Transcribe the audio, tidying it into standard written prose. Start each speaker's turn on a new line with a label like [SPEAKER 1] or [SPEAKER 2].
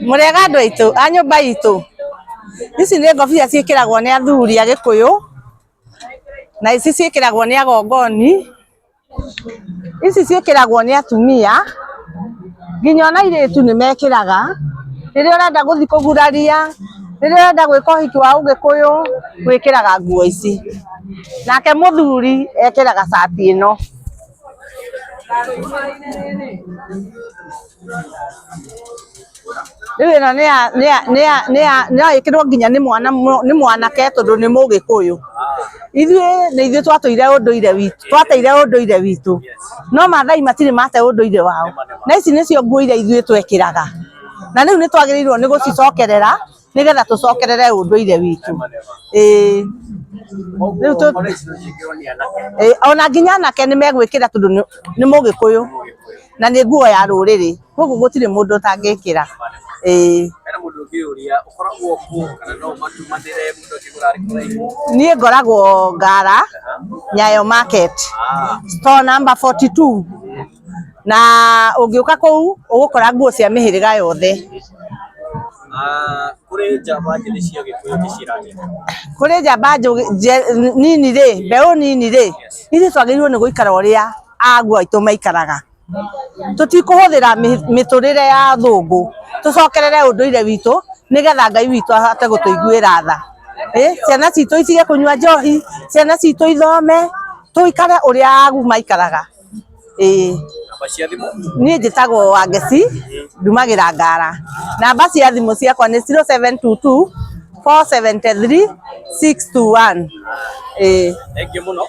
[SPEAKER 1] Murega andu aitu a nyumba itu. Ici nĩ ngobia ciĩkĩragwo nĩ athuri a Gĩkũyũ, na ici ciĩkĩragwo nĩ agongoni, ici ciĩkĩragwo nĩ atumia, nginya ona airĩtu nĩ mekĩraga rĩrĩa ũrenda gũthiĩ kũguraria, rĩrĩa ũrenda gwĩka ũhiki wa Ũgĩkũyũ wĩkĩraga nguo ici. Nake mũthuri ekĩraga cati ĩno. Rĩu ĩno no ĩkĩrwo nginya nĩ mwanake tondũ nĩ Mũgĩkũyũ. Ithuĩ nĩ ithuĩ twatũire ũndũire witũ, twateire ũndũire witũ, no Maathai matirĩ mate ũndũire wao, na ici nĩcio nguo iria ithuĩ twekĩraga, na rĩu nĩ twagĩrĩirwo nĩ gũcicokerera nĩgetha tũcokerere ũndũire witũ. Ona nginya anake nĩ megwĩkĩra tondũ nĩ Mũgĩkũyũ na nĩ nguo ya rũrĩrĩ, koguo gũtirĩ mũndũ ũtangĩkĩra. Niĩ ngoragwo Ngara, Nyayo Market, store number 42, na ũngĩũka kũu ũgũkora nguo cia mĩhĩrĩga yothe.
[SPEAKER 2] Kũrĩ njamba njĩthĩ cia Gĩkũyũ gĩciragia.
[SPEAKER 1] Kũrĩ njamba nini rĩ, mbeũ nini rĩ, ithuĩ twagĩrĩirwo nĩ gũikara ũrĩa aguo aitũ maikaraga. Tũtikũhũthĩra mĩtũrĩre ya athũngũ, tũcokerere ũndũire witũ nĩgetha Ngai witũ ahote gũtũiguĩra tha. Ciana citũ itige kũnyua njohi, ciana citũ ithome, tũikare ũrĩa agu maikaraga. Niĩ njĩtagwo Wangeci, ndumagĩra Ngara. Namba cia thimũ ciakwa nĩ 0722 473 621.
[SPEAKER 2] Thengiũ mũno.